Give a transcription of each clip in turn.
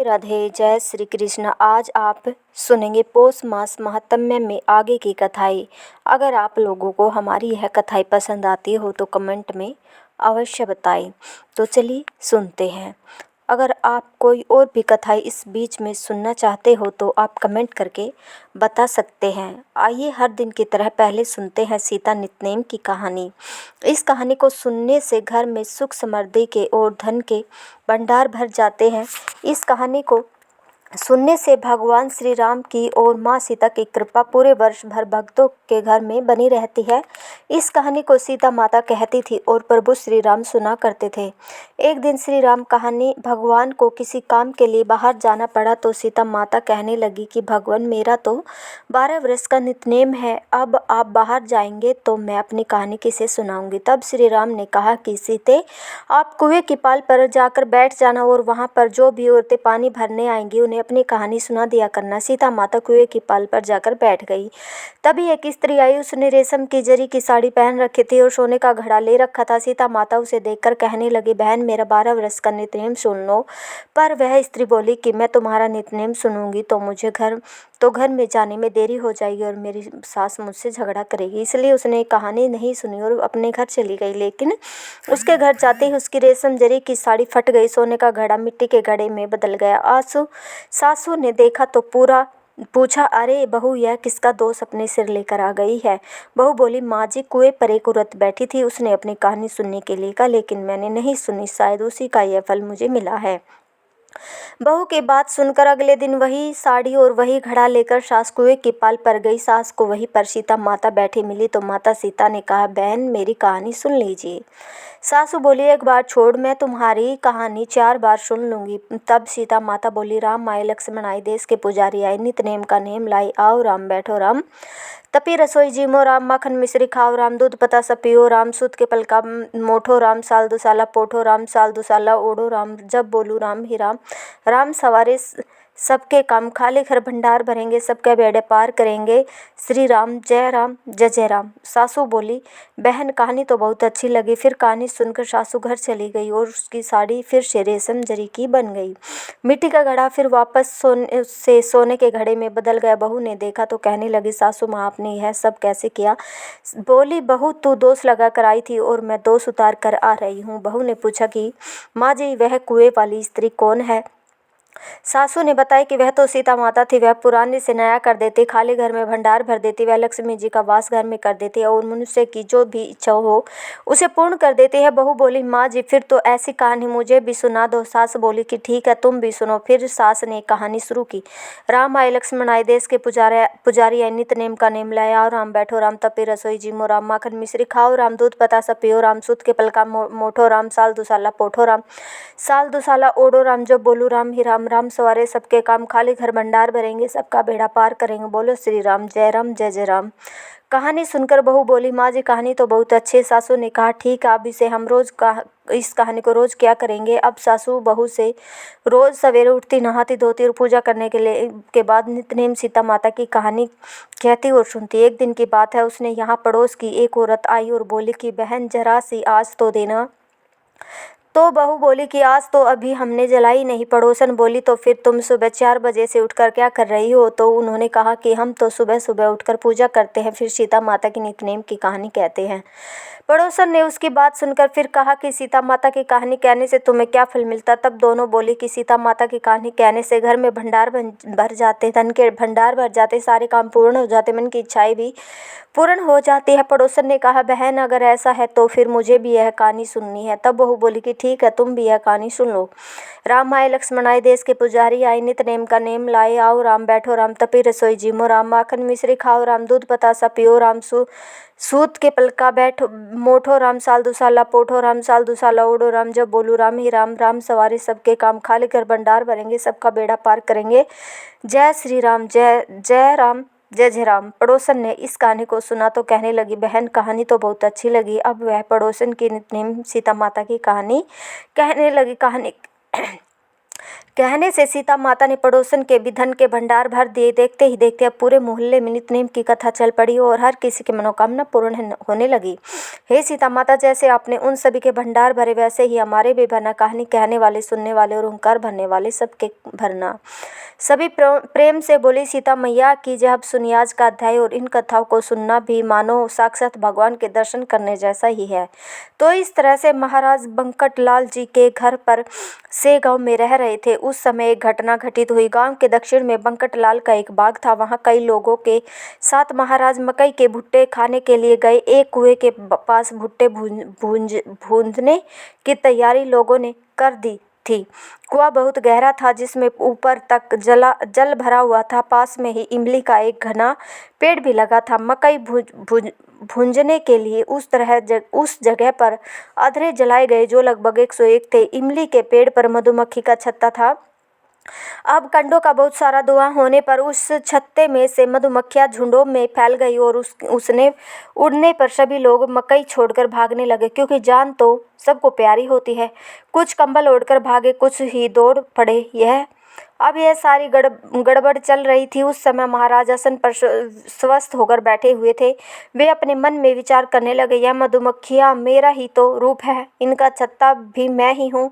राधे जय श्री कृष्ण। आज आप सुनेंगे पौष मास महात्म्य में आगे की कथाएं। अगर आप लोगों को हमारी यह कथाएं पसंद आती हो तो कमेंट में अवश्य बताएं। तो चलिए सुनते हैं। अगर आप कोई और भी कथाएं इस बीच में सुनना चाहते हो तो आप कमेंट करके बता सकते हैं। आइए हर दिन की तरह पहले सुनते हैं सीता नितनेम की कहानी। इस कहानी को सुनने से घर में सुख समृद्धि के और धन के भंडार भर जाते हैं। इस कहानी को सुनने से भगवान श्री राम की और माँ सीता की कृपा पूरे वर्ष भर भक्तों के घर में बनी रहती है। इस कहानी को सीता माता कहती थी और प्रभु श्री राम सुना करते थे। एक दिन श्री राम कहानी भगवान को किसी काम के लिए बाहर जाना पड़ा तो सीता माता कहने लगी कि भगवान मेरा तो 12 वर्ष का नितनेम है, अब आप बाहर जाएंगे तो मैं अपनी कहानी किसे सुनाऊंगी। तब श्री राम ने कहा कि सीते, आप कुएं की पाल पर जाकर बैठ जाना और वहां पर जो भी औरतें पानी भरने आएंगी उन्हें अपनी कहानी सुना दिया करना। सीता माता कुएं की पाल पर जाकर बैठ गई। तभी एक स्त्री आई। उसने रेशम की जरी की साड़ी पहन रखी थी और सोने का घड़ा ले रखा था। सीता माता उसे देखकर कहने लगी, बहन मेरा 12 वर्ष का नितनेम सुन लो। पर वह स्त्री बोली कि मैं तुम्हारा नितनेम सुनूंगी तो मुझे घर में जाने में देरी हो जाएगी और मेरी सास मुझसे झगड़ा करेगी। इसलिए उसने कहानी नहीं सुनी और अपने घर चली गई। लेकिन उसके घर जाते ही उसकी रेशम जरी की साड़ी फट गई। सोने का घड़ा मिट्टी के घड़े में बदल गया। सासू ने देखा तो पूछा, अरे बहू यह किसका दोष अपने सिर लेकर आ गई है। बहू बोली, माँ जी कुएं पर एक औरत बैठी थी, उसने अपनी कहानी सुनने के लिए कहा लेकिन मैंने नहीं सुनी, शायद उसी का यह फल मुझे मिला है। बहू की बात सुनकर अगले दिन वही साड़ी और वही घड़ा लेकर सास कुएं की पाल पर गई। सास को वहीं पर सीता माता बैठी मिली तो माता सीता ने कहा, बहन मेरी कहानी सुन लीजिए। सासू बोली, एक बार छोड़, मैं तुम्हारी कहानी 4 बार सुन लूंगी। तब सीता माता बोली, राम आए, लक्ष्मण आए, देश के पुजारी आए, नितनेम का नेम लाई, आओ राम बैठो राम, तपी रसोई जीमो राम, माखन मिश्री खाओ राम, दूध पता सब पियो राम, सूत के पलका मोठो राम, साल दुसाला पोठो राम, साल दुसाला ओढ़ो राम, जब बोलू राम ही राम, राम सवारे सबके काम, खाली घर भंडार भरेंगे, सबके बेड़े पार करेंगे, श्री राम जय जय राम। सासू बोली, बहन कहानी तो बहुत अच्छी लगी। फिर कहानी सुनकर सासू घर चली गई और उसकी साड़ी फिर से रेशम जरी की बन गई। मिट्टी का घड़ा फिर वापस सोने के घड़े में बदल गया। बहू ने देखा तो कहने लगी, सासू माँ आपने यह सब कैसे किया। बोली, बहू तू दोष लगा कर आई थी और मैं दोष उतार कर आ रही हूँ। बहू ने पूछा कि माँ जी वह कुएं वाली स्त्री कौन है। सासू ने बताया कि वह तो सीता माता थी। वह पुराने से नया कर देती, खाली घर में भंडार भर देती, वह लक्ष्मी जी का वास घर में कर देती है और मनुष्य की जो भी इच्छा हो उसे पूर्ण कर देती है। बहू बोली, माँ जी फिर तो ऐसी कहानी मुझे भी सुना दो। सास बोली कि ठीक है तुम भी सुनो। फिर सास ने कहानी शुरू की। राम आए, लक्ष्मण आए, देश के पुजारी आए, नितनेम का नेम लाया, आओ राम बैठो राम, तपी रसोई जीमो राम, माखन मिश्री खाओ राम, दूध पता सब पियो राम, सूत के पलका मोठो राम, साल दुसाला पोठो राम, साल दुसाला ओढ़ो राम, जब बोलू राम ही राम, राम सवारे सबके काम, खाली घर भंडार भरेंगे, सबका बेड़ा पार करेंगे, बोलो श्री राम जय जय राम। कहानी सुनकर बहू बोली, माँ जी कहानी तो बहुत अच्छी है। सासू ने कहा, ठीक है अब इसे हम इस कहानी को रोज क्या करेंगे। अब सासू बहू से रोज सवेरे उठती, नहाती धोती और पूजा करने के बाद नितनेम सीता माता की कहानी कहती और सुनती। एक दिन की बात है, उसने यहाँ पड़ोस की एक औरत आई और बोली कि बहन जरा सी आज तो देना। तो बहू बोली कि आज तो अभी हमने जलाई नहीं। पड़ोसन बोली, तो फिर तुम सुबह 4 बजे से उठकर क्या कर रही हो। तो उन्होंने कहा कि हम तो सुबह सुबह उठकर पूजा करते हैं, फिर सीता माता की नितनेम की कहानी कहते हैं। पड़ोसन ने उसकी बात सुनकर फिर कहा कि सीता माता की कहानी कहने से तुम्हें क्या फल मिलता। तब दोनों बोली कि सीता माता की कहानी कहने से घर में भंडार भर जाते, धन के भंडार भर जाते, सारे काम पूर्ण हो जाते, मन की इच्छाएं भी पूर्ण हो जाती है। पड़ोसन ने कहा, बहन अगर ऐसा है तो फिर मुझे भी यह कहानी सुननी है। तब बहू बोली कि ठीक है तुम भी यह कहानी सुन लो। राम आए, लक्ष्मण आए, देश के पुजारी आए, नितनेम का नेम लाए, आओ राम बैठो राम, तपी रसोई जीमो राम, माखन मिश्री खाओ राम, दूध पतासा पियो राम, सूत के पलका बैठो मोठो राम, साल दुसाला पोठो राम, साल दुसाला ओढ़ो राम, जब बोलू राम ही राम, राम सवारे सबके काम, खाली कर भंडार भरेंगे, सबका बेड़ा पार करेंगे, जय श्री राम जय जय राम। पड़ोसन ने इस कहानी को सुना तो कहने लगी, बहन कहानी तो बहुत अच्छी लगी। अब वह पड़ोसन की नितनेम सीता माता की कहानी कहने लगी। कहने से सीता माता ने पड़ोसन के भी धन के भंडार भर दिए। देखते ही देखते अब पूरे मोहल्ले में नित्य की कथा चल पड़ी और हर किसी की मनोकामना पूर्ण होने लगी। हे सीता माता, जैसे आपने उन सभी के भंडार भरे, वैसे ही हमारे भी भरना। कहानी कहने वाले, सुनने वाले और हुंकार भरने वाले सबके भरना। सभी प्रेम से बोली सीता मैया की जय। अब सुनिए आज का अध्याय, और इन कथाओं को सुनना भी मानो साक्षात भगवान के दर्शन करने जैसा ही है। तो इस तरह से महाराज बंकटलाल जी के घर पर से गांव में रह रहे थे। उस समय एक घटना घटित हुई। गांव के दक्षिण में बंकटलाल का एक बाग था। वहां कई लोगों के साथ महाराज मकई के भुट्टे खाने के लिए गए। एक कुएं के पास भुट्टे भूंजने की तैयारी लोगों ने कर दी थी। कुआं बहुत गहरा था, जिसमें ऊपर तक जल भरा हुआ था। पास में ही इमली का एक घना पेड़ भी लगा था। मकई भूंजने के लिए उस जगह पर अधरे जलाए गए, जो लगभग 101 थे। इमली के पेड़ पर मधुमक्खी का छत्ता था। अब कंडों का बहुत सारा धुआं होने पर उस छत्ते में से मधुमक्खियां झुंडों में फैल गई और उसने उड़ने पर सभी लोग मकई छोड़कर भागने लगे, क्योंकि जान तो सबको प्यारी होती है। कुछ कंबल ओढ़कर भागे, कुछ ही दौड़ पड़े। अब यह सारी गड़बड़ चल रही थी। उस समय महाराज आसन पर स्वस्थ होकर बैठे हुए थे। वे अपने मन में विचार करने लगे, यह मधुमक्खियां मेरा ही तो रूप है, इनका छत्ता भी मैं ही हूँ,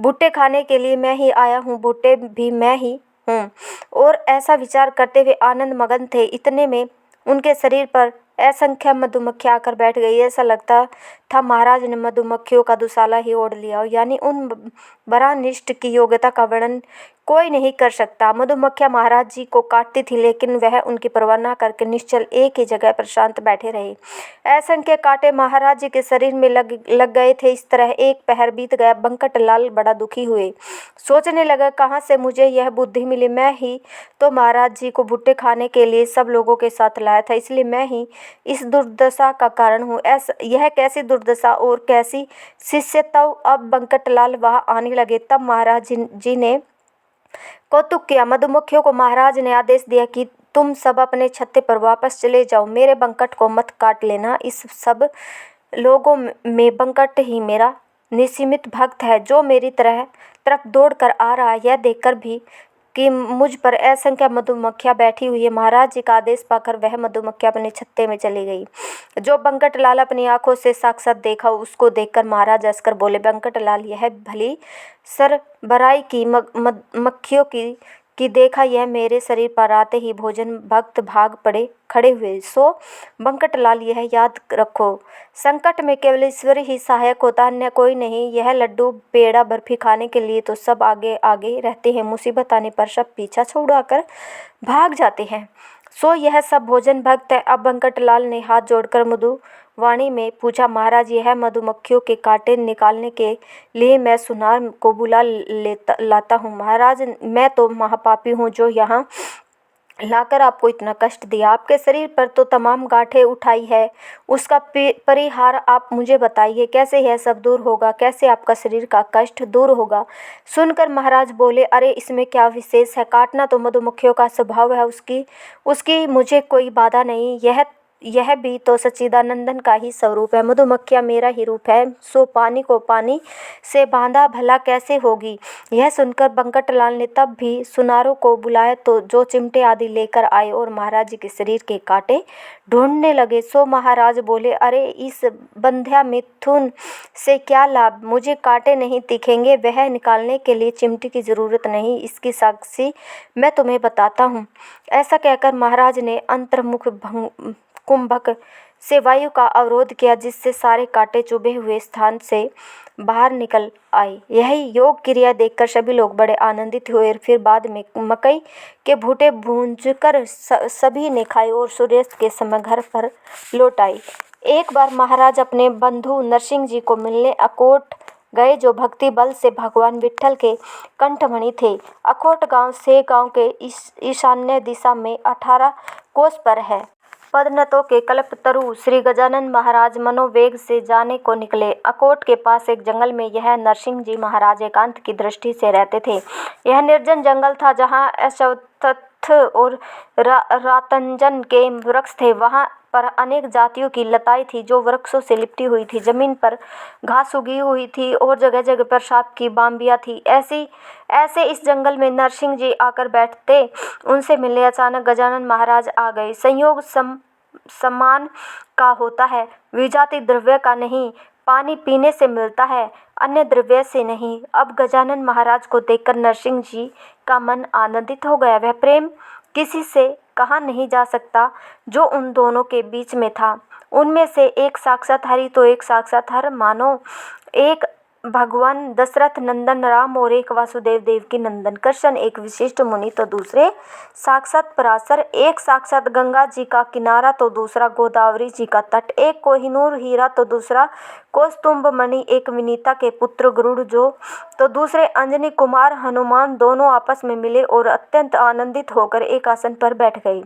भुट्टे खाने के लिए मैं ही आया हूँ, भुट्टे भी मैं ही हूँ। और ऐसा विचार करते हुए आनंद मगन थे। इतने में उनके शरीर पर असंख्य मधुमक्खियां आकर बैठ गई। ऐसा लगता था महाराज ने मधुमक्खियों का दुसाला ही ओढ़ लिया, यानी उन बरानिष्ठ की योग्यता का वर्णन कोई नहीं कर सकता। मधुमक्खियां महाराज जी को काटती थी, लेकिन वह उनकी परवाह न करके निश्चल एक ही जगह पर शांत बैठे रहे। असंख्य कांटे महाराज जी के शरीर में लग गए थे। इस तरह एक पहर बीत गया। बंकटलाल बड़ा दुखी हुए। सोचने लगा, कहाँ से मुझे यह बुद्धि मिली? मैं ही तो महाराज जी को भुट्टे खाने के लिए सब लोगों के साथ लाया था, इसलिए मैं ही इस दुर्दशा का कारण हूँ। यह कैसी दुर्दशा और कैसी शिष्यता? अब बंकटलाल वहां आने लगे। तब महाराज जी ने कौतुक किया। मधुमक्खियों को महाराज ने आदेश दिया कि तुम सब अपने छत्ते पर वापस चले जाओ, मेरे बंकट को मत काट लेना। इस सब लोगों में बंकट ही मेरा निसीमित भक्त है, जो मेरी तरफ दौड़ कर आ रहा है। यह देखकर भी कि मुझ पर असंख्य मधुमक्खियां बैठी हुई है, महाराज जी का आदेश पाकर वह मधुमक्खियां अपने छत्ते में चली गई। जो बंकटलाल अपनी आंखों से साक्षात देखा, उसको देखकर महाराज हंसकर बोले, बंकटलाल, यह भली सरबराई की मक्खियों की देखा, यह मेरे शरीर पर आते ही भोजन भक्त भाग पड़े खड़े हुए। सो बंकटलाल, यह याद रखो, संकट में केवल ईश्वर ही सहायक होता, अन्य कोई नहीं। यह लड्डू पेड़ा बर्फी खाने के लिए तो सब आगे आगे रहते हैं, मुसीबत आने पर सब पीछा छुड़ाकर भाग जाते हैं। सो यह सब भोजन भक्त है। अब बंकटलाल ने हाथ जोड़कर मधुवाणी में पूछा, महाराज, यह मधुमक्खियों के कांटे निकालने के लिए मैं सुनार को बुला लाता हूँ। महाराज, मैं तो महापापी हूँ जो यहाँ लाकर आपको इतना कष्ट दिया। आपके शरीर पर तो तमाम गांठें उठाई है, उसका परिहार आप मुझे बताइए। कैसे यह सब दूर होगा? कैसे आपका शरीर का कष्ट दूर होगा? सुनकर महाराज बोले, अरे इसमें क्या विशेष है? काटना तो मधुमक्खियों का स्वभाव है, उसकी मुझे कोई बाधा नहीं। यह भी तो सच्चिदानंदन का ही स्वरूप है। मधुमक्खियां मेरा ही रूप है, सो पानी को पानी से बांधा भला कैसे होगी? यह सुनकर बंकटलाल ने तब भी सुनारों को बुलाया, तो जो चिमटे आदि लेकर आए और महाराज जी के शरीर के कांटे ढूंढने लगे। सो महाराज बोले, अरे इस बंध्या मिथुन से क्या लाभ? मुझे कांटे नहीं दिखेंगे, वह निकालने के लिए चिमटे की जरूरत नहीं, इसकी साक्षी मैं तुम्हें बताता हूँ। ऐसा कहकर महाराज ने अंतर्मुख कुंभक से वायु का अवरोध किया, जिससे सारे कांटे चुभे हुए स्थान से बाहर निकल आए। यही योग क्रिया देखकर सभी लोग बड़े आनंदित हुए। फिर बाद में मकई के भुट्टे भूंजकर सभी ने खाए और सूर्यास्त के समय घर पर लौट आए। एक बार महाराज अपने बंधु नरसिंह जी को मिलने अकोट गए, जो भक्ति बल से भगवान विट्ठल के कंठमणि थे। अकोट गांव से गांव के ईशान्य दिशा में 18 कोस पर है। पदनतों के कल्पतरु श्री गजानन महाराज मनोवेग से जाने को निकले। अकोट के पास एक जंगल में यह नरसिंह जी महाराज एकांत की दृष्टि से रहते थे। यह निर्जन जंगल था, जहाँ अश्वत्थ और रातंजन के वृक्ष थे। वहाँ पर अनेक जातियों की लताएं थी जो वृक्षों से लिपटी हुई थी। जमीन पर घास उगी हुई थी और जगह जगह पर सांप की बाम्बियाँ थी। ऐसे इस जंगल में नरसिंह जी आकर बैठते। उनसे मिलने अचानक गजानन महाराज आ गए। संयोग समान का होता है, विजाति द्रव्य का नहीं। पानी पीने से मिलता है, अन्य द्रव्य से नहीं। अब गजानन महाराज को देखकर नरसिंह जी का मन आनंदित हो गया। वह प्रेम किसी से कहा नहीं जा सकता जो उन दोनों के बीच में था। उनमें से एक साक्षात हरि तो एक साक्षात हर मानो। एक भगवान दशरथ नंदन राम और एक वासुदेव देवकी नंदन कृष्ण। एक विशिष्ट मुनि तो दूसरे साक्षात पराशर। एक साक्षात गंगा जी का किनारा तो दूसरा गोदावरी जी का तट। एक कोहिनूर हीरा तो दूसरा कौस्तुभ मणि। एक विनीता के पुत्र गरुड़ जो तो दूसरे अंजनी कुमार हनुमान। दोनों आपस में मिले और अत्यंत आनंदित होकर एक आसन पर बैठ गए।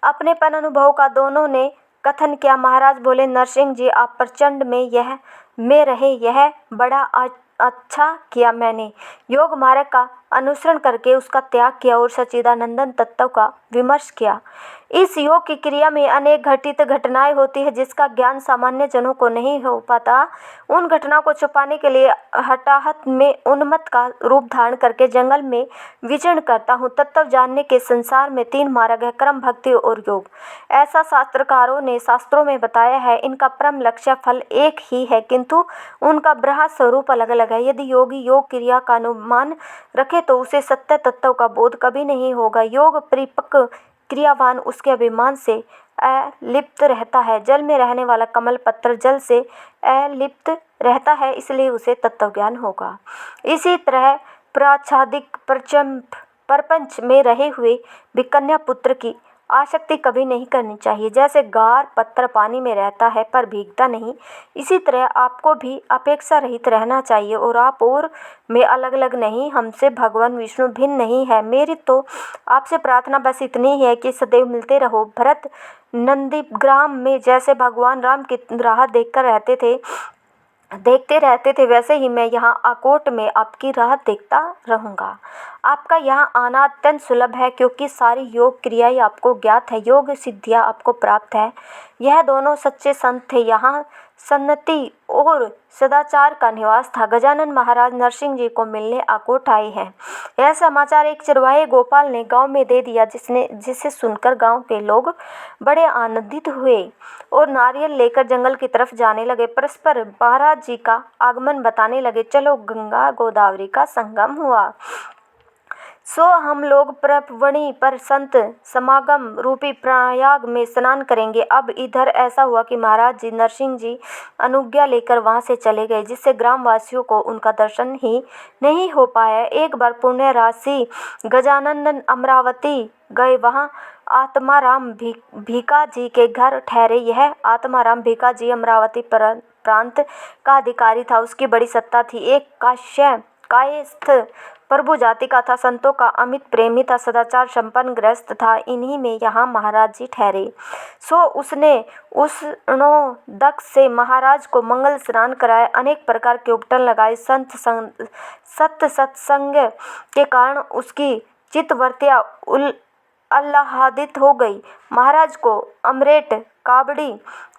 अपनेपन अनुभव का दोनों ने कथन किया। महाराज बोले, नरसिंह जी आप प्रचंड में रहे, यह बड़ा अच्छा किया। मैंने योग मार्ग का अनुसरण करके उसका त्याग किया और सच्चिदानंदन तत्व का विमर्श किया। इस योग की क्रिया में अनेक घटित घटनाएं होती है जिसका ज्ञान सामान्य जनों को नहीं हो पाता। उन घटनाओं को छुपाने के लिए हटाहट में उन्मत्त का रूप धारण करके जंगल में विचरण करता हूँ। तत्व जानने के संसार में 3 मार्ग है, कर्म, भक्ति और योग। ऐसा शास्त्रकारों ने शास्त्रों में बताया है। इनका परम लक्ष्य फल एक ही है किंतु उनका बृहत् स्वरूप अलग अलग है। यदि योगी योग क्रिया का अनुमान रखे तो उसे सत्य तत्व का बोध कभी नहीं होगा। योग परिपक्व क्रियावान उसके अभिमान से अलिप्त रहता है। जल में रहने वाला कमल पत्र जल से अलिप्त रहता है, इसलिए उसे तत्व ज्ञान होगा। इसी तरह प्राच्छादिक प्रपंच में रहे हुए भी कन्या पुत्र की आसक्ति कभी नहीं करनी चाहिए। जैसे गार पत्थर पानी में रहता है पर भीगता नहीं, इसी तरह आपको भी अपेक्षा रहित रहना चाहिए। और आप और मैं अलग अलग नहीं, हमसे भगवान विष्णु भिन्न नहीं है। मेरी तो आपसे प्रार्थना बस इतनी ही है कि सदैव मिलते रहो। भरत नंदीग्राम में जैसे भगवान राम की राह देखते रहते थे वैसे ही मैं यहाँ आकोट में आपकी राह देखता रहूँगा। आपका यहाँ आना अत्यंत सुलभ है क्योंकि सारी योग क्रियाएं आपको ज्ञात है, योग सिद्धियाँ आपको प्राप्त है। यह दोनों सच्चे संत थे। यहाँ सन्नति और सदाचार का निवास था। गजानन महाराज नरसिंह जी को मिलने आकोट आए हैं। यह समाचार एक चरवाहे गोपाल ने गांव में दे दिया, जिसे सुनकर गांव के लोग बड़े आनंदित हुए और नारियल लेकर जंगल की तरफ जाने लगे। परस्पर महाराज जी का आगमन बताने लगे। चलो गंगा गोदावरी का संगम हुआ, सो हम लोग प्रपवणी पर संत समागम रूपी प्रयाग में स्नान करेंगे। अब इधर ऐसा हुआ कि महाराज जी नरसिंह जी अनुज्ञा लेकर वहां से चले गए, जिससे ग्रामवासियों को उनका दर्शन ही नहीं हो पाया। एक बार पुण्य राशि गजानन अमरावती गए। वहां आत्माराम भीका जी के घर ठहरे। यह आत्माराम भीका जी अमरावती प्रांत का अधिकारी था। उसकी बड़ी सत्ता थी। एक कायस्थ प्रभु जाति का था, संतों का अमित प्रेमी था, सदाचार संपन्न गृहस्थ था। इन्हीं में यहाँ महाराज जी ठहरे। सो उसने उष्णोदक से महाराज को मंगल स्नान कराया, अनेक प्रकार के उपटन लगाए। सत्संग के कारण उसकी चित्तवृत्तियाँ आह्लादित हो गई। महाराज को अमरेट काबड़ी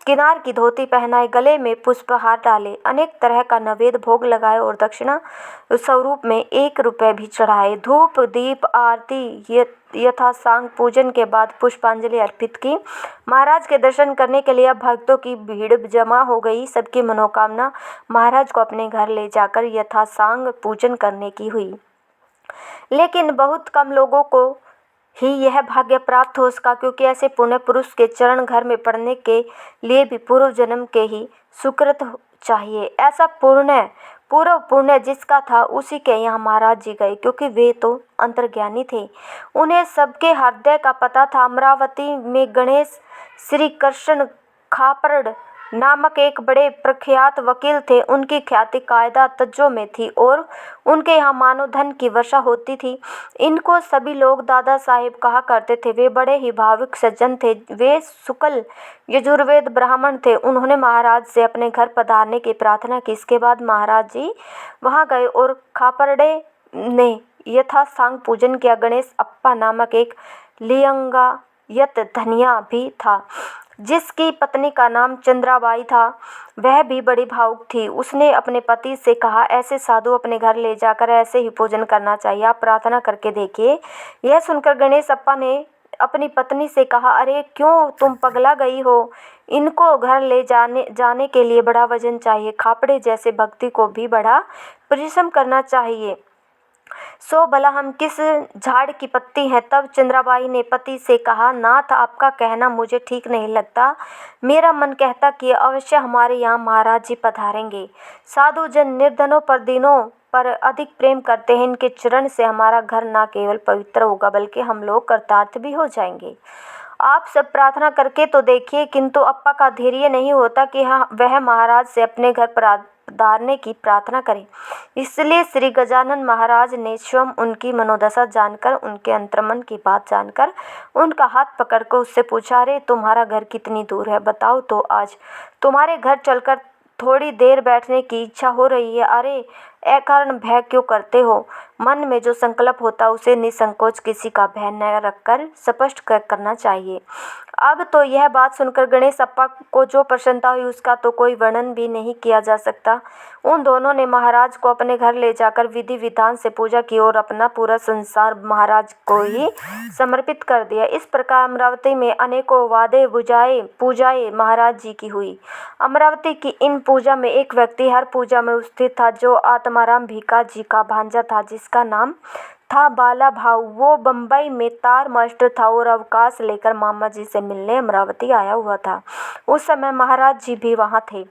किनार की धोती पहनाए, गले में पुष्पहार डाले, अनेक तरह का नैवेद्य भोग लगाए और दक्षिणा स्वरूप में 1 रुपये भी चढ़ाए। धूप दीप आरती यथासांग पूजन के बाद पुष्पांजलि अर्पित की। महाराज के दर्शन करने के लिए भक्तों की भीड़ जमा हो गई। सबकी मनोकामना महाराज को अपने घर ले जाकर यथासांग पूजन करने की हुई, लेकिन बहुत कम लोगों को ही यह भाग्य प्राप्त हो सका, क्योंकि ऐसे पुण्य पुरुष के चरण घर में पड़ने के लिए भी पूर्व जन्म के ही सुकृत चाहिए। ऐसा पूर्व पुण्य जिसका था उसी के यहाँ महाराज जी गए, क्योंकि वे तो अंतर्ज्ञानी थे। उन्हें सबके हृदय का पता था। अमरावती में गणेश श्री कृष्ण खापड़ नामक एक बड़े प्रख्यात वकील थे। उनकी ख्याति कायदा तज्जों में थी और उनके यहाँ मानव धन की वर्षा होती थी। इनको सभी लोग दादा साहेब कहा करते थे। वे बड़े ही भावुक सज्जन थे। वे शुक्ल यजुर्वेद ब्राह्मण थे। उन्होंने महाराज से अपने घर पधारने की प्रार्थना की। इसके बाद महाराज जी वहाँ गए और खापरड़े ने यथासांग पूजन किया। गणेश अप्पा नामक एक लिंगायत धनिया भी था, जिसकी पत्नी का नाम चंद्राबाई था। वह भी बड़ी भावुक थी। उसने अपने पति से कहा, ऐसे साधु अपने घर ले जाकर ऐसे ही पूजन करना चाहिए, आप प्रार्थना करके देखिए। यह सुनकर गणेश अप्पा ने अपनी पत्नी से कहा, अरे क्यों तुम पगला गई हो? इनको घर ले जाने के लिए बड़ा वजन चाहिए। खापड़े जैसे भक्ति को भी बड़ा परिश्रम करना चाहिए। सो भला हम किस झाड़ की पत्ती हैं? तब चंद्राबाई ने पति से कहा, नाथ आपका कहना मुझे ठीक नहीं लगता। मेरा मन कहता कि अवश्य हमारे यहाँ महाराज जी पधारेंगे। साधु जन निर्धनों पर दीनों पर अधिक प्रेम करते हैं। इनके चरण से हमारा घर न केवल पवित्र होगा बल्कि हम लोग कृतार्थ भी हो जाएंगे। आप सब प्रार्थना करके तो देखिए। किंतु अप्पा का धैर्य नहीं होता कि वह महाराज से अपने घर पधारने की प्रार्थना करें। इसलिए श्री गजानन महाराज ने स्वयं उनकी मनोदशा जानकर, उनके अंतर्मन की बात जानकर उनका हाथ पकड़कर उससे पूछा, अरे तुम्हारा घर कितनी दूर है? बताओ तो आज तुम्हारे घर चलकर थोड़ी देर बैठने की इच्छा हो रही है। अरे अकारण भय क्यों करते हो? मन में जो संकल्प होता उसे निसंकोच किसी का भय न रखकर स्पष्ट करना चाहिए। अब तो यह बात सुनकर गणेश अप्पा को जो प्रसन्नता हुई उसका तो कोई वर्णन भी नहीं किया जा सकता। उन दोनों ने महाराज को अपने घर ले जाकर विधि विधान से पूजा की और अपना पूरा संसार महाराज को ही समर्पित कर दिया। इस प्रकार अमरावती में अनेकों वादे पूजाएं महाराज जी की हुई। अमरावती की इन पूजा में एक व्यक्ति हर पूजा में उपस्थित था, जो आत्माराम भीका जी का भांजा था, जिसका नाम था बाला भाऊ। वो बम्बई में तार मास्टर था और अवकाश लेकर मामा जी से मिलने अमरावती आया हुआ था। उस समय महाराज जी भी वहाँ थे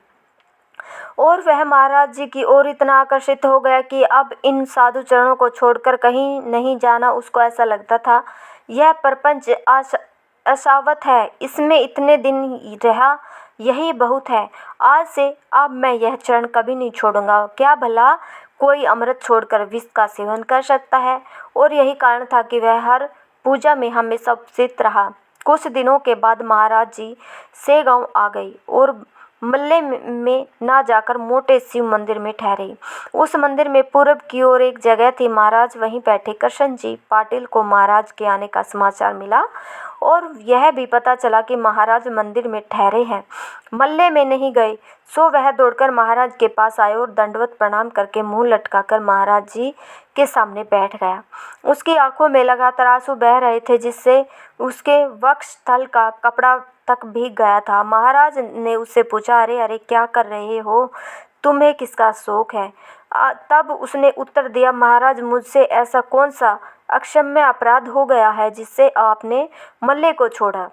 और वह महाराज जी की ओर इतना आकर्षित हो गया कि अब इन साधु चरणों को छोड़कर कहीं नहीं जाना। उसको ऐसा लगता था, यह प्रपंच अशाश्वत है, इसमें इतने दिन रहा यही बहुत है। आज से अब मैं यह चरण कभी नहीं छोड़ूंगा। क्या भला कोई अमृत छोड़कर विष का सेवन कर सकता है? और यही कारण था कि वह हर पूजा में हमेशा उपस्थित रहा। कुछ दिनों के बाद महाराज जी सेगांव आ गई और मल्ले में ना जाकर मोटे शिव मंदिर में ठहरे। उस मंदिर में पूर्व की ओर एक जगह थी। महाराज वहीं बैठे। कृष्ण जी पाटिल को महाराज के आने का समाचार मिला और यह भी पता चला कि महाराज मंदिर में ठहरे हैं, मल्ले में नहीं गए। सो वह दौड़कर महाराज के पास आए और दंडवत प्रणाम करके मुंह लटकाकर महाराज जी के सामने बैठ गया। उसकी आंखों में लगातार आंसू बह रहे थे, जिससे उसके वक्षस्थल का कपड़ा तक भीग गया था। महाराज ने उससे पूछा, अरे अरे क्या कर रहे हो? तुम्हें किसका शौक है? तब उसने उत्तर दिया, महाराज मुझसे ऐसा कौन सा अक्षम्य अपराध हो गया है जिससे आपने मल्ले को छोड़ा?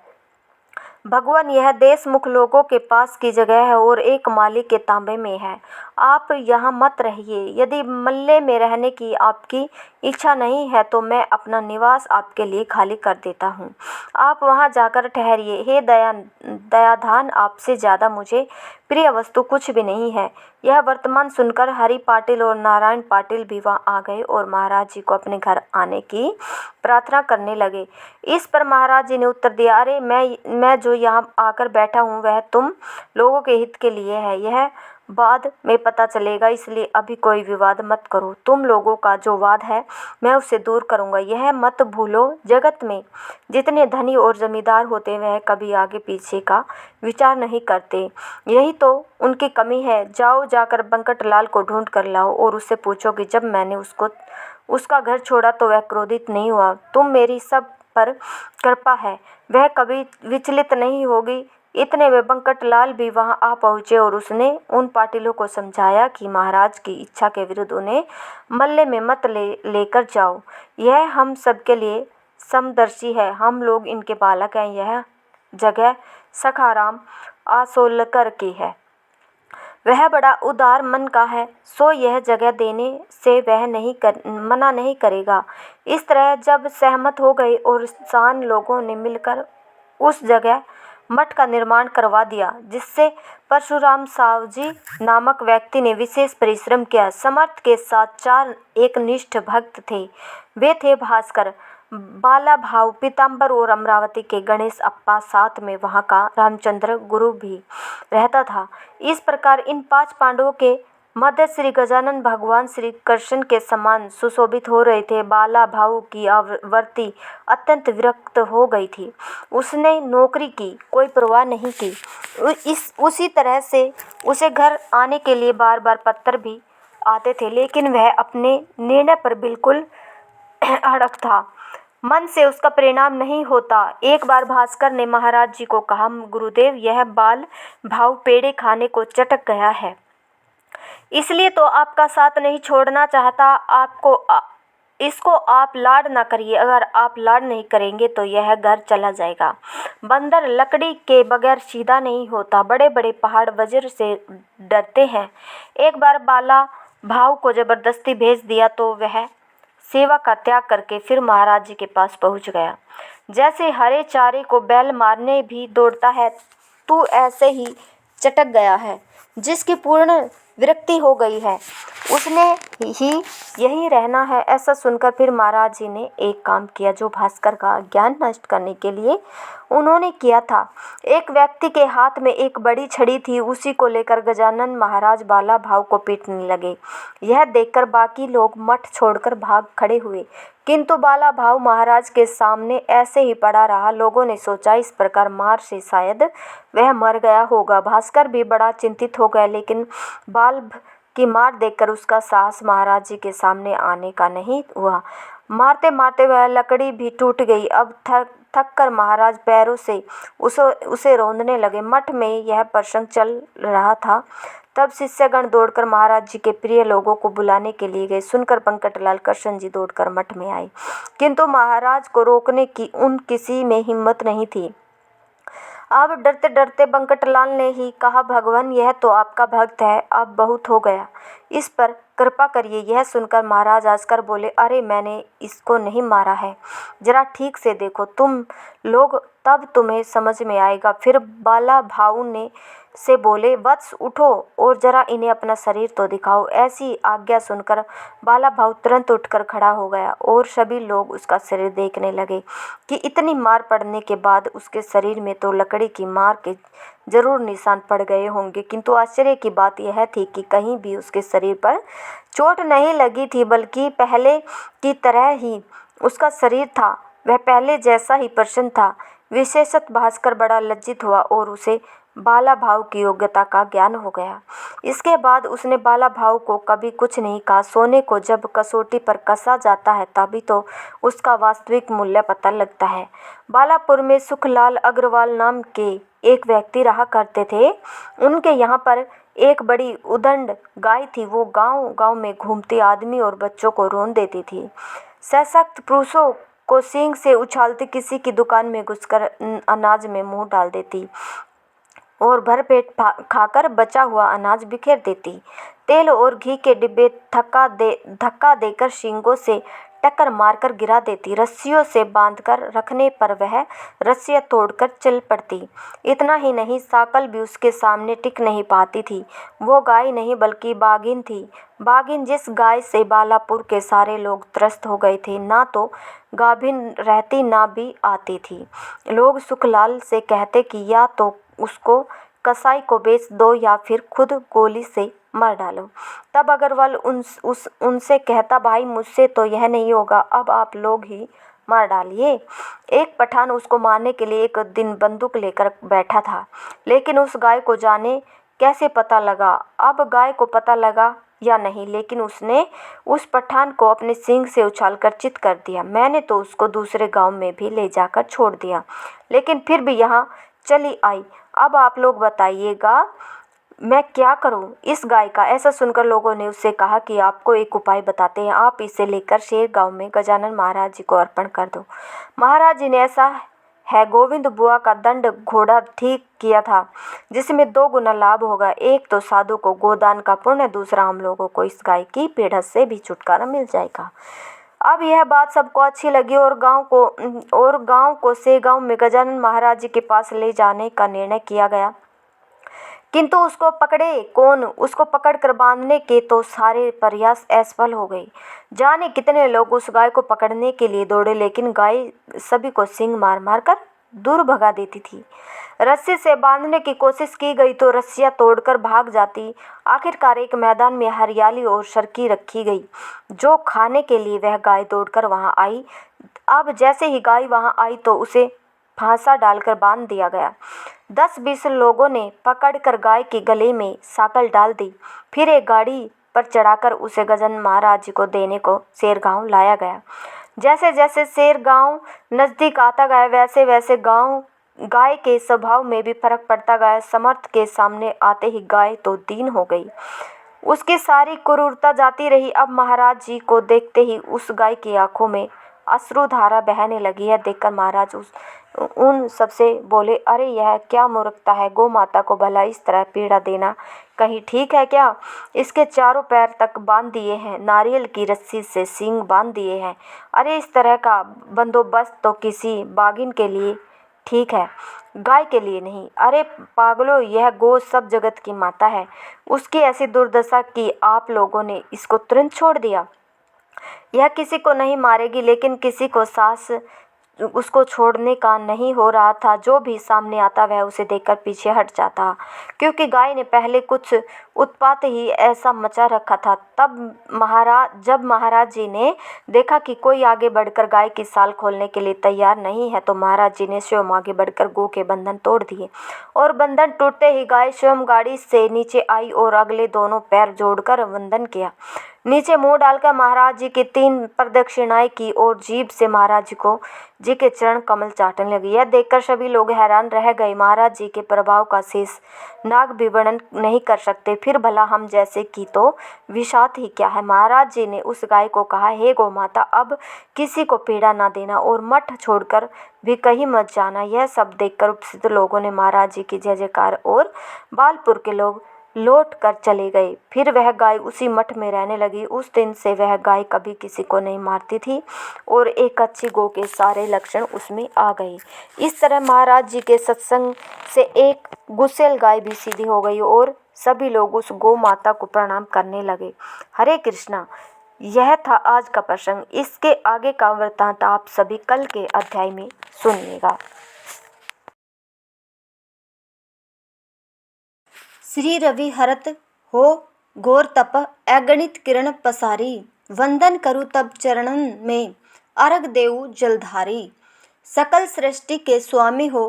भगवान, यह देशमुख लोगों के पास की जगह है और एक मालिक के तांबे में है। आप यहाँ मत रहिए। यदि मल्ले में रहने की आपकी इच्छा नहीं है तो मैं अपना निवास आपके लिए खाली कर देता हूँ। आप वहाँ जाकर ठहरिए। हे दयाधान, आपसे ज़्यादा मुझे प्रिय वस्तु कुछ भी नहीं है। यह वर्तमान सुनकर हरि पाटिल और नारायण पाटिल भी वहाँ आ गए और महाराज जी को अपने घर आने की प्रार्थना करने लगे। इस पर महाराज जी ने उत्तर दिया, अरे मैं जो यहाँ आकर बैठा हूँ वह तुम लोगों के हित के लिए है। यह बाद में पता चलेगा, इसलिए अभी कोई विवाद मत करो। तुम लोगों का जो वाद है मैं उससे दूर करूँगा। यह मत भूलो, जगत में जितने धनी और जमींदार होते वह कभी आगे पीछे का विचार नहीं करते। यही तो उनकी कमी है। जाओ, जाकर बंकटलाल को ढूंढ कर लाओ और उससे पूछो कि जब मैंने उसका घर छोड़ा तो वह क्रोधित नहीं हुआ। तुम मेरी सब पर कृपा है, वह कभी विचलित नहीं होगी। इतने में बंकटलाल भी वहां आ पहुंचे और उसने उन पाटिलों को समझाया कि महाराज की इच्छा के विरुद्ध उन्हें मल्ले में मत लेकर जाओ। यह हम सबके लिए समदर्शी है। हम लोग इनके बालक हैं। यह जगह सखाराम आसोलकर की है। वह बड़ा उदार मन का है, सो यह जगह देने से वह मना नहीं करेगा। इस तरह जब सहमत हो गए और सान लोगों ने मिलकर उस जगह मठ का निर्माण करवा दिया, जिससे परशुराम सावजी नामक व्यक्ति ने विशेष परिश्रम किया। समर्थ के साथ 4 एकनिष्ठ भक्त थे। वे थे भास्कर, बाला भाव, पीताम्बर और अमरावती के गणेश अप्पा। साथ में वहाँ का रामचंद्र गुरु भी रहता था। इस प्रकार इन 5 पांडवों के मध्य श्री गजानन भगवान श्री कृष्ण के समान सुशोभित हो रहे थे। बाला भाऊ की आवर्ती अत्यंत विरक्त हो गई थी। उसने नौकरी की कोई परवाह नहीं की। उसी तरह से उसे घर आने के लिए बार बार पत्र भी आते थे, लेकिन वह अपने निर्णय पर बिल्कुल अड़ग था। मन से उसका परिणाम नहीं होता। एक बार भास्कर ने महाराज जी को कहा, गुरुदेव, यह बाल भाव पेड़े खाने को चटक गया है, इसलिए तो आपका साथ नहीं छोड़ना चाहता। इसको आप लाड ना करिए। अगर आप लाड नहीं करेंगे तो यह घर चला जाएगा। बंदर लकड़ी के बगैर सीधा नहीं होता। बड़े बड़े पहाड़ वज्र से डरते हैं। एक बार बाला भाव को जबरदस्ती भेज दिया तो वह सेवा का त्याग करके फिर महाराज जी के पास पहुंच गया। जैसे हरे चारे को बैल मारने भी दौड़ता है, तू ऐसे ही चटक गया है। जिसकी पूर्ण विरक्ति हो गई है, उसने ही यही रहना है। ऐसा सुनकर फिर महाराज जी ने एक काम किया जो भास्कर का ज्ञान नष्ट करने के लिए उन्होंने किया था। एक व्यक्ति के हाथ में एक बड़ी छड़ी थी। उसी को लेकर गजानन महाराज बाला भाव को पीटने लगे। यह देखकर बाकी लोग मठ छोड़कर भाग खड़े हुए, किंतु बाला भाव महाराज के सामने ऐसे ही पड़ा रहा। लोगों ने सोचा, इस प्रकार मार से शायद वह मर गया होगा। भास्कर भी बड़ा चिंतित हो गया, लेकिन बाल की मार देखकर उसका साहस महाराज जी के सामने आने का नहीं हुआ। मारते मारते वह लकड़ी भी टूट गई। अब थक कर महाराज पैरों से उसे रौंदने लगे। मठ में यह प्रसंग चल रहा था। तब शिष्यगण दौड़कर महाराज जी के प्रिय लोगों को बुलाने के लिए गए। सुनकर पंकटलाल कृष्ण जी दौड़कर मठ में आए, किंतु महाराज को रोकने की उन किसी में हिम्मत नहीं थी। अब डरते डरते बंकटलाल ने ही कहा, भगवान, यह तो आपका भक्त है, अब बहुत हो गया, इस पर कृपा करिए। यह सुनकर महाराज हंसकर बोले, अरे मैंने इसको नहीं मारा है, जरा ठीक से देखो तुम लोग, तब तुम्हें समझ में आएगा। फिर बाला भाऊ ने से बोले, वत्स उठो और जरा इन्हें अपना शरीर तो दिखाओ। ऐसी आज्ञा सुनकर बाला भाऊ तुरंत उठकर खड़ा हो गया और सभी लोग उसका शरीर देखने लगे कि इतनी मार पड़ने के बाद उसके शरीर में तो लकड़ी की मार के जरूर निशान पड़ गए होंगे, किंतु आश्चर्य की बात यह थी कि कहीं भी उसके शरीर पर चोट नहीं लगी थी, बल्कि पहले की तरह ही उसका शरीर था। वह पहले जैसा ही प्रसन्न था। विशेषतः भास्कर बड़ा लज्जित हुआ और उसे बाला भाव की योग्यता का ज्ञान हो गया। इसके बाद उसने बाला भाव को कभी कुछ नहीं कहा। सोने को जब कसौटी पर कसा जाता है तभी तो उसका वास्तविक मूल्य पता लगता है। बालापुर में सुखलाल अग्रवाल नाम के एक व्यक्ति रहा करते थे। उनके यहाँ पर एक बड़ी उदंड गाय थी। वो गांव गांव में घूमती आदमी और बच्चों को रौंद देती थी। सशक्त पुरुषों को सींग से उछालती, किसी की दुकान में घुसकर अनाज में मुंह डाल देती और भरपेट खाकर बचा हुआ अनाज बिखेर देती। तेल और घी के डिब्बे धक्का देकर सींगों से टक्कर मारकर गिरा देती। रस्सियों से बांधकर रखने पर वह रस्सियां तोड़कर चल पड़ती। इतना ही नहीं, साकल भी उसके सामने टिक नहीं पाती थी। वो गाय नहीं बल्कि बाघिन थी। बाघिन जिस गाय से बालापुर के सारे लोग त्रस्त हो गए थे, ना तो गाभिन रहती ना भी आती थी। लोग सुखलाल से कहते कि या तो उसको कसाई को बेच दो या फिर खुद गोली से मार डालो। तब अग्रवाल उनसे कहता, भाई मुझसे तो यह नहीं होगा, अब आप लोग ही मार डालिए। एक पठान उसको मारने के लिए एक दिन बंदूक लेकर बैठा था, लेकिन उस गाय को जाने कैसे पता लगा। अब गाय को पता लगा या नहीं, लेकिन उसने उस पठान को अपने सींग से उछालकर चित कर दिया। मैंने तो उसको दूसरे गांव में भी ले जाकर छोड़ दिया, लेकिन फिर भी यहाँ चली आई। अब आप लोग बताइएगा मैं क्या करूं इस गाय का। ऐसा सुनकर लोगों ने उससे कहा कि आपको एक उपाय बताते हैं, आप इसे लेकर शेर गांव में गजानन महाराज जी को अर्पण कर दो। महाराज जी ने ऐसा है गोविंद बुआ का दंड घोड़ा ठीक किया था, जिसमें 2 गुना लाभ होगा। एक तो साधु को गोदान का पुण्य, दूसरा हम लोगों को इस गाय की पीड़ा से भी छुटकारा मिल जाएगा। अब यह बात सबको अच्छी लगी और गांव को से गांव में गजानन महाराज जी के पास ले जाने का निर्णय किया गया। किंतु उसको पकड़े कौन? उसको पकड़कर बांधने के तो सारे प्रयास असफल हो गए। जाने कितने लोग उस गाय को पकड़ने के लिए दौड़े, लेकिन गाय सभी को सींग मार मार कर दूर भगा देती थी। रस्सी से बांधने की कोशिश की गई तो रस्सियां तोड़कर भाग जाती। आखिरकार एक मैदान में हरियाली और सरकी रखी गई जो खाने के लिए वह गाय दौड़कर वहां आई। अब जैसे ही गाय वहां आई तो उसे फांसा डालकर बांध दिया गया। 10-20 लोगों ने पकड़कर गाय के गले में साकल डाल दी। फिर एक गाड़ी पर चढ़ाकर उसे गजन महाराज जी को देने को शेरगांव लाया गया। जैसे जैसे शेरगांव नजदीक आता गया वैसे वैसे गाय के स्वभाव में भी फर्क पड़ता गया। समर्थ के सामने आते ही गाय तो दीन हो गई, उसकी सारी क्रूरता जाती रही। अब महाराज जी को देखते ही उस गाय की आंखों में अश्रुधारा बहने लगी। है देखकर महाराज उन सबसे बोले, अरे यह क्या मूर्खता है, गौ माता को भला इस तरह पीड़ा देना कहीं ठीक है क्या? इसके चारों पैर तक बांध दिए हैं, नारियल की रस्सी से सींग बांध दिए हैं। अरे इस तरह का बंदोबस्त तो किसी बागिन के लिए ठीक है, गाय के लिए नहीं। अरे पागलों, यह गौ सब जगत की माता है, उसकी ऐसी दुर्दशा कि आप लोगों ने इसको तुरंत छोड़ दिया। यह किसी को नहीं मारेगी, लेकिन किसी को साहस उसको छोड़ने का नहीं हो रहा था। जो भी सामने आता वह उसे देखकर पीछे हट जाता, क्योंकि गाय ने पहले कुछ उत्पात ही ऐसा मचा रखा था। जब महाराज जी ने देखा कि कोई आगे बढ़कर गाय की साल खोलने के लिए तैयार नहीं है तो महाराज जी ने स्वयं आगे बढ़कर गौ के बंधन तोड़ दिए और बंधन टूटते ही गाय स्वयं गाड़ी से नीचे आई और अगले दोनों पैर जोड़कर वंदन किया। नीचे मुंह डालकर महाराज जी की 3 प्रदक्षिणाएं की और जीभ से महाराज जी के चरण कमल चाटने लगी। यह देखकर सभी लोग हैरान रह गए। महाराज जी के प्रभाव का शेष नाग भी वर्णन नहीं कर सकते, फिर भला हम जैसे की तो विषाद ही क्या है। महाराज जी ने उस गाय को कहा, हे गौ माता, अब किसी को पीड़ा ना देना और मठ छोड़कर भी कहीं मत जाना। यह सब देखकर उपस्थित लोगों ने महाराज जी की जय जयकार और बालपुर के लोग लौट कर चले गए। फिर वह गाय उसी मठ में रहने लगी। उस दिन से वह गाय कभी किसी को नहीं मारती थी और एक अच्छी गौ के सारे लक्षण उसमें आ गए। इस तरह महाराज जी के सत्संग से एक गुस्सेल गाय भी सीधी हो गई और सभी लोग उस गौ माता को प्रणाम करने लगे। हरे कृष्णा। यह था आज का प्रसंग। इसके आगे का वृत्तांत आप सभी कल के अध्याय में सुनिएगा। श्री रवि हरत हो घोर तप अगणित किरण पसारी, वंदन करु तब चरणन में अर्घ देऊ जलधारी। सकल सृष्टि के स्वामी हो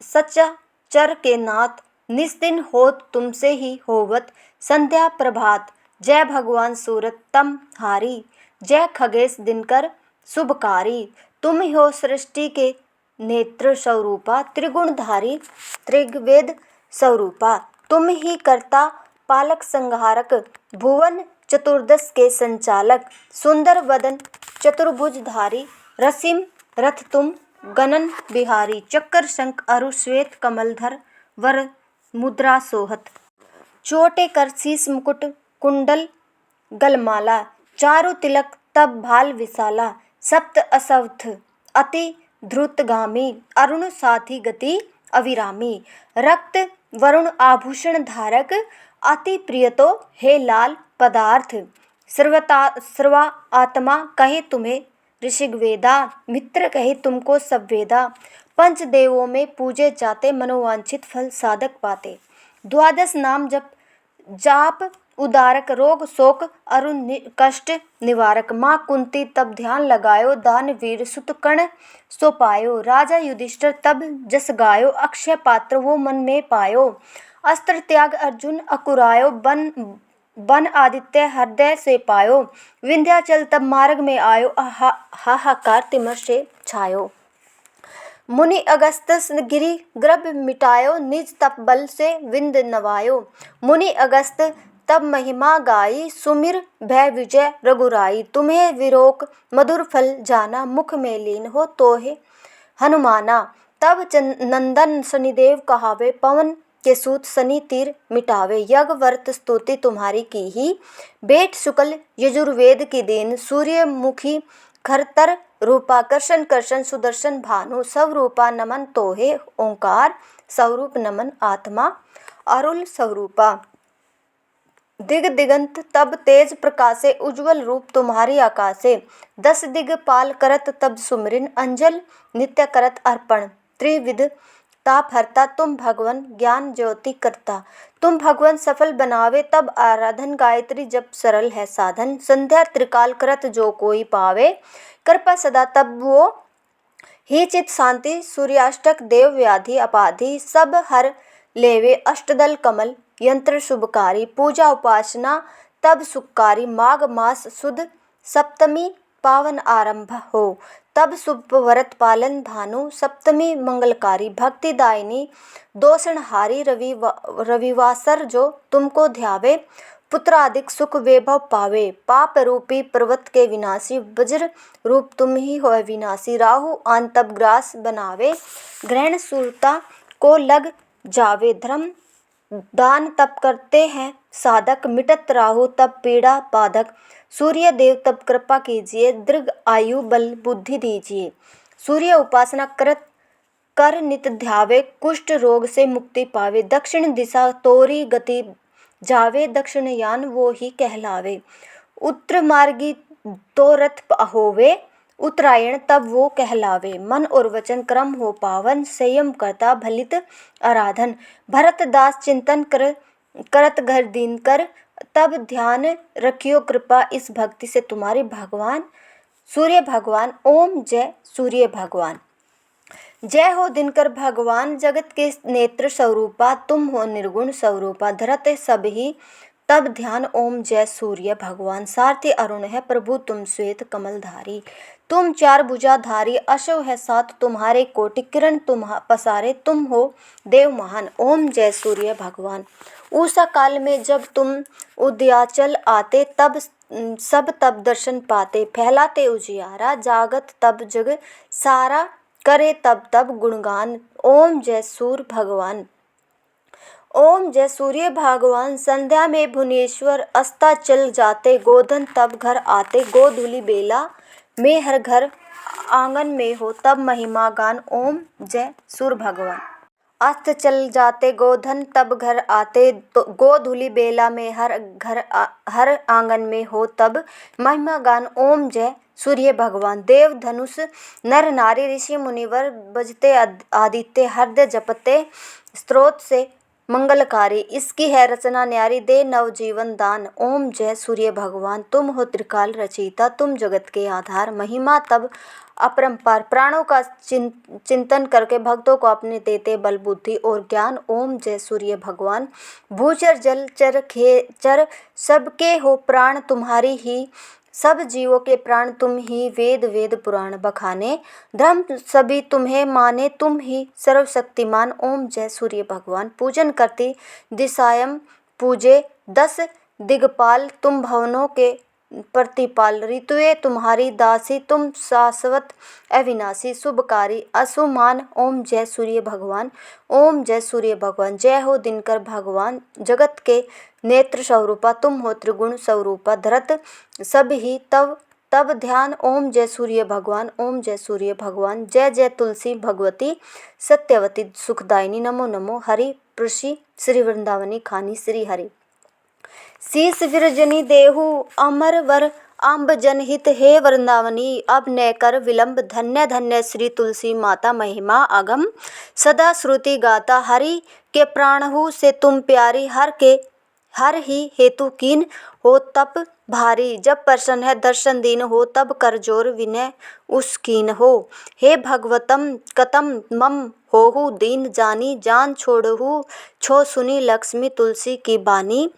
सच्चा चर के नाथ, निस्दिन होत तुमसे ही होवत संध्या प्रभात। जय भगवान सूरत तम हारी, जय खगेश दिनकर शुभकारी। तुम ही हो सृष्टि के नेत्र स्वरूपा, त्रिगुणधारी त्रिगवेद स्वरूपा। तुम ही कर्ता पालक संहारक, भुवन चतुर्दश के संचालक। सुंदर वदन चतुर्भुजधारी, रसिम रथ तुम गणन बिहारी। चक्र शंख अरु श्वेत कमलधर, वर मुद्रा सोहत। चोटे कर शीस मुकुट कुंडल गलमाला, चारु तिलक तब भाल विशाला। सप्त असवथ अति ध्रुतगामी, अरुण साथी गति अविरामी। रक्त वरुण आभूषण धारक, अति प्रियतो हे लाल पदार्थ। सर्वा आत्मा कहे तुम्हें ऋषिगवेदा, मित्र कहे तुमको सब वेदा। पंच देवों में पूजे जाते, मनोवांछित फल साधक पाते। 12 नाम जाप उदारक, रोग शोक अरु कष्ट निवारक। माँ कुंती तब ध्यान लगायो, दानवीर सुत कर्ण सो पायो। राजा युधिष्ठिर तब जस गायो, अक्षय पात्र वो मन में पायो। अस्त्र त्याग अर्जुन अकुरायो, बन आदित्य हृदय से पायो। विंध्याचल तब मार्ग में आयो, हाहाकार तिमर से छायो। मुनि अगस्त गिरि गर्भ मिटायो, निज तप बल से विंद नवायो। मुनि अगस्त तब महिमा गाई, सुमिर भय विजय रघुराई। तुम्हें विरोक मधुर फल जाना, मुख में लीन हो तोहे हनुमाना। तब नंदन शनिदेव कहावे, पवन के सूत शनि तीर मिटावे। यज्ञ व्रत स्तुति तुम्हारी की ही, बेट शुक्ल यजुर्वेद की दीन। सूर्यमुखी खरतर रूपा, कर्षण कर्षण सुदर्शन भानु। सब रूपा नमन तोहे ओंकार, स्वरूप नमन आत्मा अरुल स्वरूपा। दिग दिगंत तब तेज प्रकाशे, उज्ज्वल रूप तुम्हारी आकाशे। 10 दिग्पाल करत तब सुमिरन, अंजल नित्य करत अर्पण। त्रिविध ताप हरता, तुम भगवान ज्ञान ज्योति करता। तुम भगवान सफल बनावे तब आराधन, गायत्री जप सरल है साधन। संध्या त्रिकाल करत जो कोई पावे, कृपा सदा तब वो ही चित शांति। सूर्याष्टक देव व्याधि अपाधि, सब हर लेवे अष्टदल कमल। यंत्र शुभकारी, पूजा उपासना तब सुखकारी। माघ मास शुद्ध सप्तमी, पावन आरंभ हो, तब शुभ व्रत पालन भानु। सप्तमी मंगलकारी, भक्ति दायिनी दोषणहारी। रविवासर जो तुमको ध्यावे, पुत्रादिक सुख वैभव पावे। पाप रूपी पर्वत के विनाशी, वज्र रूप तुम ही हो विनाशी। राहु आन तब ग्रास बनावे, ग्रहण शूरता को लग जावे। धर्म दान तब करते हैं साधक, मिटत राहु तब पीड़ा बाधक। सूर्य देव तब कृपा कीजिए, दीर्घ आयु बल बुद्धि दीजिए। सूर्य उपासना कर नित ध्यावे, कुष्ठ रोग से मुक्ति पावे। दक्षिण दिशा तोरी गति जावे, दक्षिणयान वो ही कहलावे। उत्तर मार्गी तो रथ होवे, उत्तरायण तब वो कहलावे। मन और वचन क्रम हो पावन, संयम करता भलित आराधन। भरत दास चिंतन करत घर दीन कर, तब ध्यान रखियो कृपा इस भक्ति से तुम्हारी। भगवान सूर्य भगवान, ओम जय सूर्य भगवान। जय हो दिनकर भगवान, जगत के नेत्र स्वरूपा। तुम हो निर्गुण स्वरूपा, धरत सब ही तब ध्यान। ओम जय सूर्य भगवान। सारथी अरुण है प्रभु तुम श्वेत कमलधारी। तुम चार भुजाधारी, अश्व है सात तुम्हारे कोटि। किरण तुम पसारे, तुम हो देव महान। ओम जय सूर्य भगवान। उषा काल में जब तुम उदयाचल आते, तब सब तब दर्शन पाते। फैलाते उजियारा, जागत तब जग सारा। करे तब तब गुणगान, ओम जय सूर्य भगवान। ओम जय सूर्य भगवान। संध्या में भुवनेश्वर अस्ताचल जाते, गोधन तब घर आते। गोधूलि बेला में हर घर आंगन में हो, तब महिमा गान। ओम जय सूर्य भगवान। अस्त चल जाते गोधन तब घर आते, गोधूलि बेला में हर आंगन में हो, तब महिमा गान। ओम जय सूर्य भगवान। देव धनुष नर नारी, ऋषि मुनिवर बजते आदित्य। हृदय जपते स्त्रोत से मंगलकारी, इसकी है रचना न्यारी। दे नव जीवन दान, ओम जय सूर्य भगवान। तुम हो त्रिकाल रचयिता, तुम जगत के आधार। महिमा तब अपरंपार, प्राणों का चिंतन करके भक्तों को अपने देते बल बुद्धि और ज्ञान। ओम जय सूर्य भगवान। भूचर जल चर खेचर सबके हो प्राण तुम्हारी ही, सब जीवों के प्राण तुम ही। वेद वेद पुराण बखाने, धर्म सभी तुम्हें माने। तुम ही सर्वशक्तिमान, ओम जय सूर्य भगवान। पूजन करती दिशायम पूजे 10 दिग्पाल, तुम भवनों के प्रतिपाल। ऋतुएं तुम्हारी दासी, तुम शाश्वत अविनाशी। शुभकारी असुमान, ओम जय सूर्य भगवान। ओम जय सूर्य भगवान। जय हो दिनकर भगवान, जगत के नेत्र स्वरूपा। तुम हो त्रिगुण स्वरूपा, धरत सब ही तब ध्यान। ओम जय सूर्य भगवान। ओम जय सूर्य भगवान। जय जय तुलसी भगवती, सत्यवती सुखदायिनी। नमो नमो हरि प्रसी, श्री वृंदावनी खानी श्री हरि। शीस विरजनी देहु अमर वर, अम्ब जनहित हे वृंदावनी। अब न कर विलंब, धन्य धन्य श्री तुलसी माता। महिमा अगम सदा श्रुति गाता, हरि के प्राणहु से तुम प्यारी। हर ही हेतु कीन हो तप भारी, जब प्रसन्न है दर्शन दीन हो। तब कर जोर विनय उस कीन हो, हे भगवतम कतम मम होहु दीन जानी। जान छोड़हु छो सुनी, लक्ष्मी तुलसी की बानी।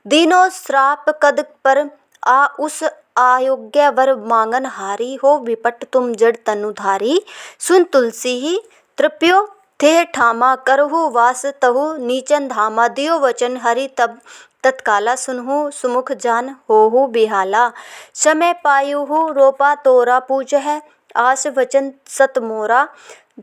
दीनो श्राप कद पर आ, उस अयोग्य वर मांगन हारी। हो विपट तुम जड़ तनुधारी, सुन तुलसी ही तृप्यो थे ठामा। करहु वास तहु नीचन धामा, दियो वचन हरि तब तत्काला। सुनहु सुमुख जान होहु बिहाला, समय पायुहु रोपा तोरा। पूज है आस वचन सत मोरा,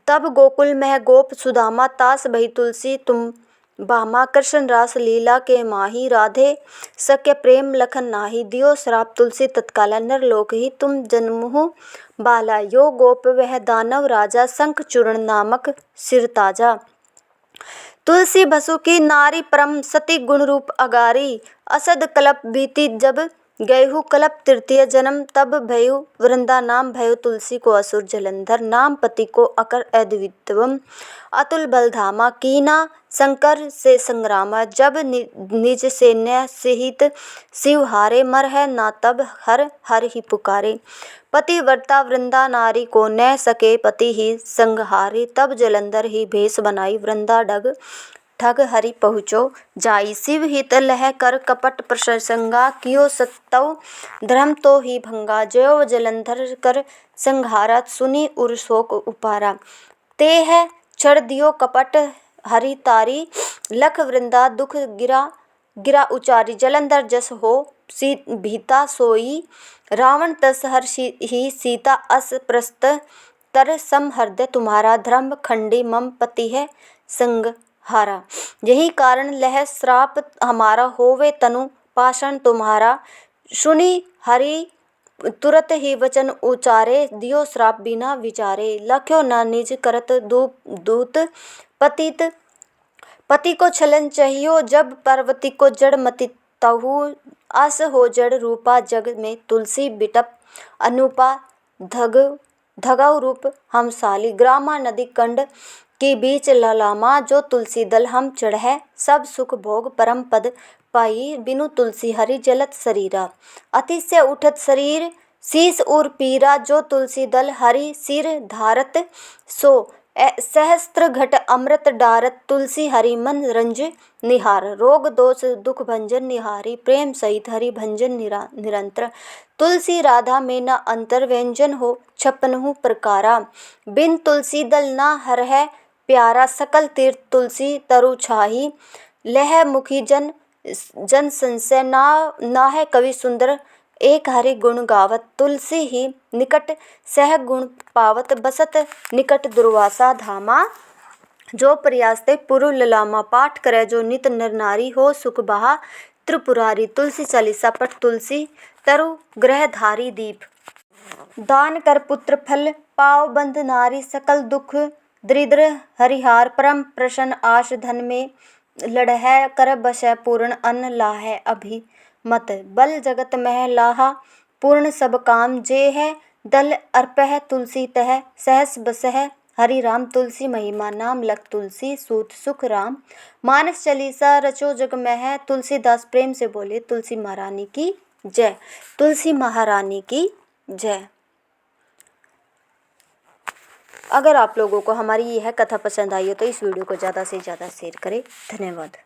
तब गोकुल में गोप सुदामा। तास भई तुलसी तुम बामा, कृष्ण रास लीला के माही। राधे सख्य प्रेम लखन नाही, दियो श्राप तुलसी तत्काला। नर लोक ही तुम जन्महु बाला, यो गोप वह दानव राजा। शंख चूर्ण नामक सिर ताजा, तुलसी बसु की नारी। परम सती गुण रूप अगारी, असद कलप बीती जब गयहु कल्प तृतीय जन्म तब भयउ वृंदा नाम भयो तुलसी को असुर जलंधर नाम पति को अकर अद्वितवम अतुल बलधामा कीना शंकर से संग्रामा जब निज सैन्य सहित शिव हारे मर है ना तब हर हर ही पुकारे पतिव्रता वृंदा नारी को न सके पति ही संहारे तब जलंधर ही भेष बनाई वृंदा डग ठग हरि पहुँचो जाई शिव हित लह कर कपट प्रसंगा कियो सत्तव धर्म तो ही भंगा जयो जलंधर कर संहारा सुनी उर शोक उपारा ते है छड़ दियो कपट हरि तारी लख वृंदा दुख गिरा गिरा उचारी जलंधर जस हो भीता सोई रावण तस हर ही सीता अस प्रस्त तर सम हृदय तुम्हारा धर्म खंडी मम पति है संग हारा यही कारण लह श्राप हमारा होवे तनु पाषण तुम्हारा सुनी हरि तुरत ही वचन उचारे दियो श्राप बिना विचारे लख्यो न निज करत दूत पति को छलन चाहियो जब पार्वती को जड़ मति तहु अस हो जड़ रूपा जग में तुलसी बिटप अनुपा धगव रूप हमसाली ग्रामा नदी कंड के बीच ललामा जो तुलसी दल हम चढ़े सब सुख भोग परम पद पाई बिनु तुलसी हरि जलत शरीरा अति से उठत शरीर शीस और पीरा जो तुलसी दल हरि सिर धारत सो सहस्त्र घट अमृत डारत तुलसी हरि मन रंज निहार रोग दोष दुख भंजन निहारी प्रेम सहित हरि भंजन निरंतर तुलसी राधा में न अंतर व्यंजन हो छप्पनहु प्रकारा बिन तुलसी दल न हर है प्यारा सकल तीर्थ तुलसी तरु छाही लह मुखी जन संशय ना है कवि सुंदर एक हरि गुण गावत तुलसी ही निकट सह गुण पावत बसत निकट दुर्वासा धामा जो प्रयासते पुरु ललामा पाठ करे जो नित नर नारी हो सुख बहा त्रिपुरारी तुलसी चालीसा पठ तुलसी तरु ग्रहधारी दीप दान कर पुत्र फल पाव बंध नारी सकल दुख दरिद्र हरिहार परम प्रसन्न आश धन में लड़ह कर बसै पूर्ण अन्न लाहै अभी मत बल जगत मह लाहा पूर्ण सब काम जे है दल अर्पह तुलसी तह सहस बसह हरि राम तुलसी महिमा नाम लख तुलसी सूत सुख राम मानस चालीसा रचो जग मह तुलसीदास प्रेम से बोले तुलसी महारानी की जय तुलसी महारानी की जय। अगर आप लोगों को हमारी यह कथा पसंद आई हो तो इस वीडियो को ज़्यादा से ज़्यादा शेयर करें। धन्यवाद।